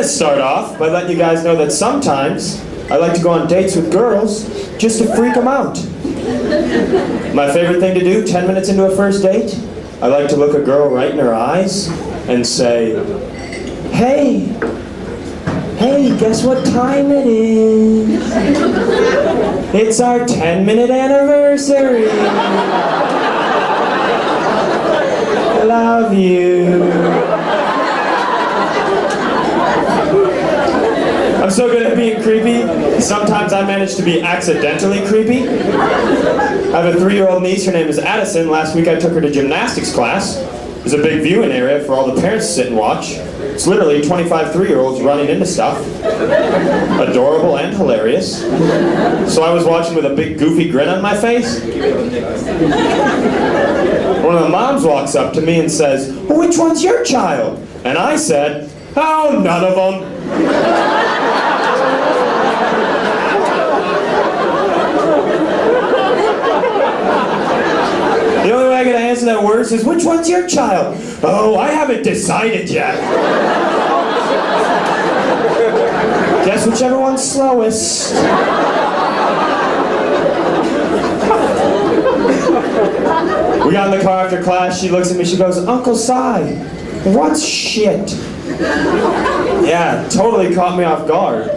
start off by letting you guys know that sometimes I like to go on dates with girls just to freak them out. My favorite thing to do 10 minutes into a first date, I like to look a girl right in her eyes and say, hey, guess what time it is? It's our 10-minute anniversary. Love you. I'm so good at being creepy, sometimes I manage to be accidentally creepy. I have a 3-year-old niece, her name is Addison. Last week I took her to gymnastics class. There's a big viewing area for all the parents to sit and watch. It's literally 25 3-year-olds running into stuff. Adorable and hilarious. So I was watching with a big goofy grin on my face. One of the moms walks up to me and says, well, which one's your child? And I said, oh, none of them. The only way I can answer that word is, which one's your child? Oh, I haven't decided yet. Guess whichever one's slowest. We got in the car after class, she looks at me, she goes, Uncle Si, what's shit? Yeah, totally caught me off guard.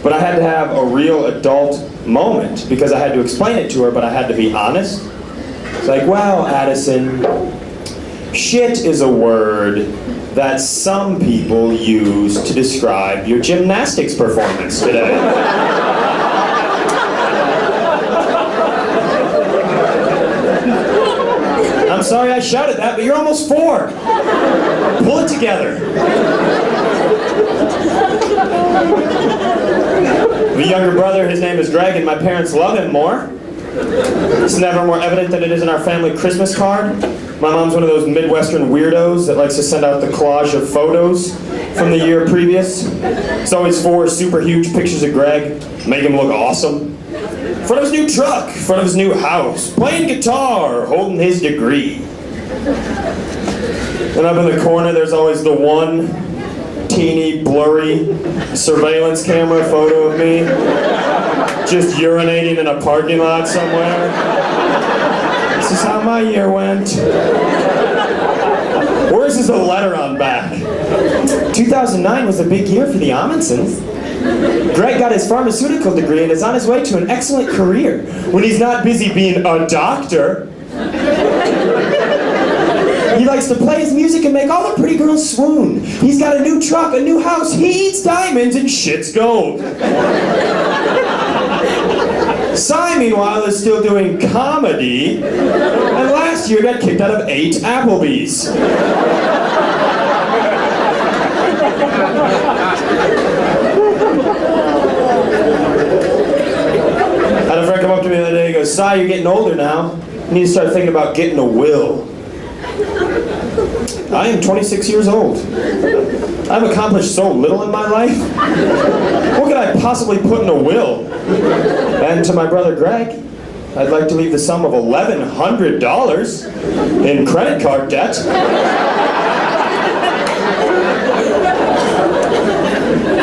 But I had to have a real adult moment because I had to explain it to her, but I had to be honest. It's like, well, Addison, shit is a word that some people use to describe your gymnastics performance today. I'm sorry I shouted that, but you're almost 4. Pull it together. The younger brother, his name is Greg, and my parents love him more. It's never more evident than it is in our family Christmas card. My mom's one of those Midwestern weirdos that likes to send out the collage of photos from the year previous. It's always 4 super huge pictures of Greg, make him look awesome. In front of his new truck, in front of his new house, playing guitar, holding his degree. And up in the corner, there's always the one teeny, blurry surveillance camera photo of me just urinating in a parking lot somewhere. This is how my year went. Where's this a letter on back? 2009 was a big year for the Amundsons. Greg got his pharmaceutical degree and is on his way to an excellent career when he's not busy being a doctor. He likes to play his music and make all the pretty girls swoon. He's got a new truck, a new house, he eats diamonds and shit's gold. Si, meanwhile, is still doing comedy, and last year got kicked out of 8 Applebee's. I had a friend come up to me the other day and goes, Si, you're getting older now. You need to start thinking about getting a will. I am 26 years old. I've accomplished so little in my life. What could I possibly put in a will? And to my brother Greg, I'd like to leave the sum of $1,100 in credit card debt.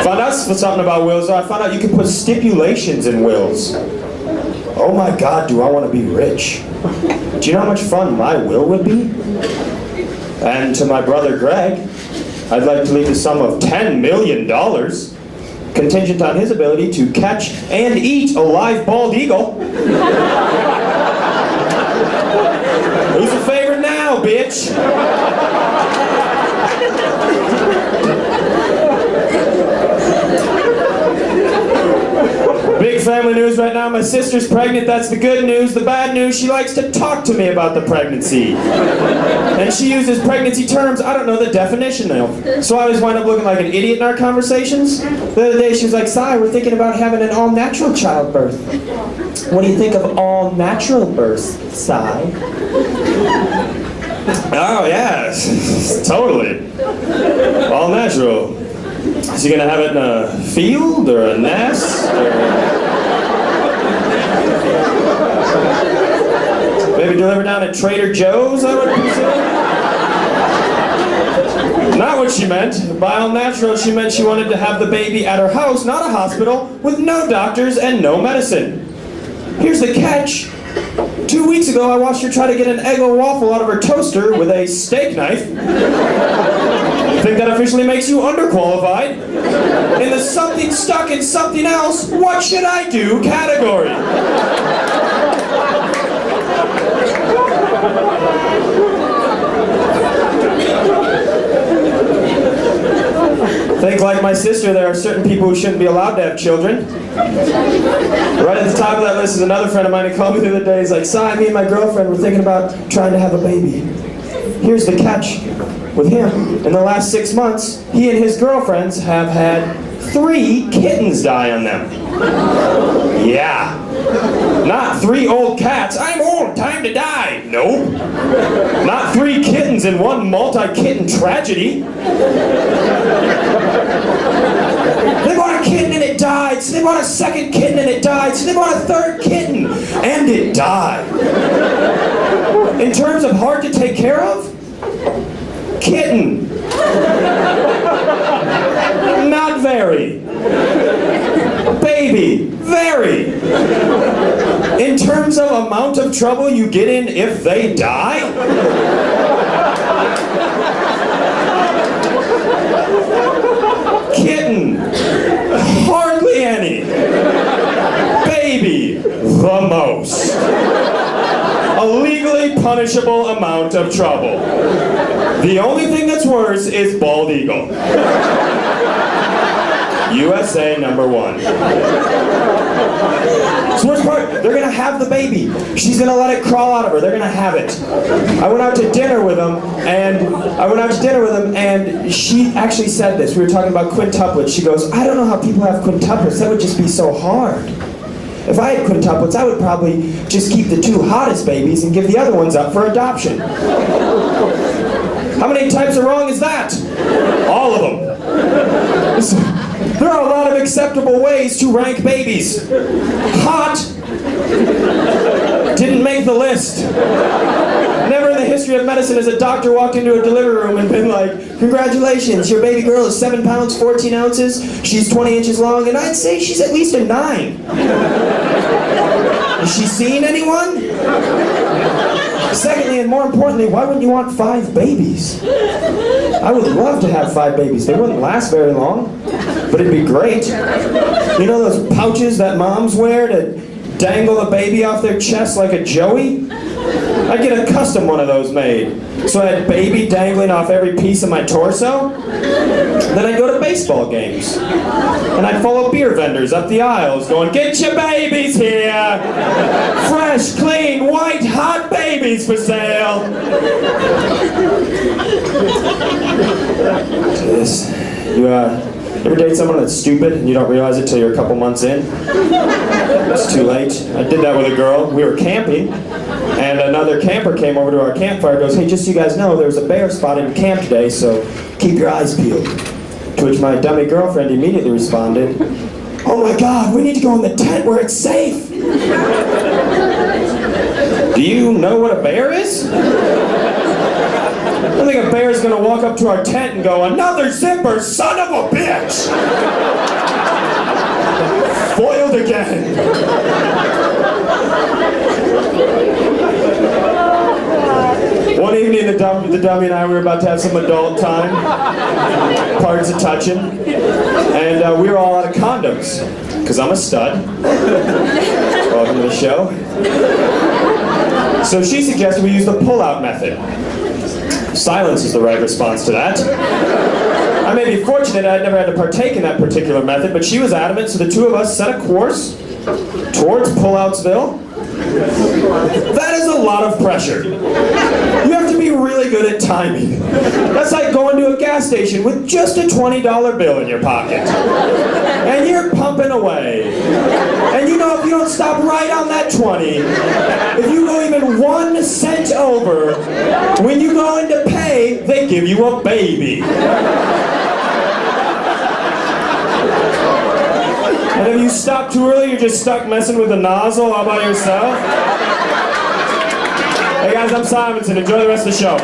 Found out something about wills. I found out you can put stipulations in wills. Oh my God, do I want to be rich? Do you know how much fun my will would be? And to my brother Greg, I'd like to leave the sum of $10 million, contingent on his ability to catch and eat a live bald eagle. Who's a favorite now, bitch? Big family news right now. My sister's pregnant. That's the good news. The bad news, she likes to talk to me about the pregnancy. And she uses pregnancy terms I don't know the definition of. So I always wind up looking like an idiot in our conversations. The other day she was like, Si, we're thinking about having an all-natural childbirth. What do you think of all-natural births, Si? Oh, yeah. Totally. All-natural. Is he gonna have it in a field or a nest? Maybe deliver down at Trader Joe's, I would presume? Not what she meant. By all natural, she meant she wanted to have the baby at her house, not a hospital, with no doctors and no medicine. Here's the catch. 2 weeks ago, I watched her try to get an Eggo waffle out of her toaster with a steak knife. Think that officially makes you underqualified? In the something stuck in something else, what should I do category? Think like my sister, there are certain people who shouldn't be allowed to have children. Right at the top of that list is another friend of mine who called me the other day. He's like, "Si, me and my girlfriend were thinking about trying to have a baby." Here's the catch with him. In the last 6 months, he and his girlfriends have had 3 kittens die on them. Yeah. Not 3 old cats. I'm old, time to die. Nope. Not 3 kittens in one multi-kitten tragedy. They bought a kitten and it died, so they bought a second kitten and it died, so they bought a third kitten and it died. In terms of hard to take care of, kitten. Not very. Baby, very. In terms of amount of trouble you get in if they die, kitten, hardly any. Baby, the most. A legally punishable amount of trouble. The only thing that's worse is bald eagle. USA #1. So worst part, they're gonna have the baby. She's gonna let it crawl out of her. They're gonna have it. I went out to dinner with them, and she actually said this. We were talking about quintuplets. She goes, "I don't know how people have quintuplets. That would just be so hard. If I had quintuplets, I would probably just keep the 2 hottest babies and give the other ones up for adoption." How many types of wrong is that? All of them. There are a lot of acceptable ways to rank babies. Hot didn't make the list. Never in the history of medicine has a doctor walked into a delivery room and been like, "Congratulations, your baby girl is 7 pounds, 14 ounces, she's 20 inches long, and I'd say she's at least a 9. Has she seen anyone?" Secondly, and more importantly, why wouldn't you want 5 babies? I would love to have 5 babies. They wouldn't last very long, but it'd be great. You know those pouches that moms wear to dangle a baby off their chest like a joey? I'd get a custom one of those made. So I had baby dangling off every piece of my torso. Then I'd go to baseball games. And I'd follow beer vendors up the aisles going, "Get your babies here! Fresh, clean, white, hot babies for sale!" You ever date someone that's stupid and you don't realize it till you're a couple months in? It's too late. I did that with a girl. We were camping, and another camper came over to our campfire and goes, "Hey, just so you guys know, there was a bear spotted in camp today, so keep your eyes peeled." To which my dummy girlfriend immediately responded, "Oh my God, we need to go in the tent where it's safe." Do you know what a bear is? I think a bear's gonna walk up to our tent and go, "Another zipper, son of a bitch!" Foiled again. One evening, the dummy and I were about to have some adult time, parts of touching, and we were all out of condoms, because I'm a stud. Welcome to the show. So she suggested we use the pull-out method. Silence is the right response to that. I may be fortunate I'd never had to partake in that particular method, but she was adamant, so the 2 of us set a course towards Pulloutsville. That is a lot of pressure. You have to be really good at timing. That's like going to a gas station with just a $20 bill in your pocket. And you're pumping away. And you know if you don't stop right on that 20, if you go even 1 cent over, when you go in to pay, they give you a baby. And if you stop too early, you're just stuck messing with the nozzle all by yourself. Hey guys, I'm Simonson. Enjoy the rest of the show.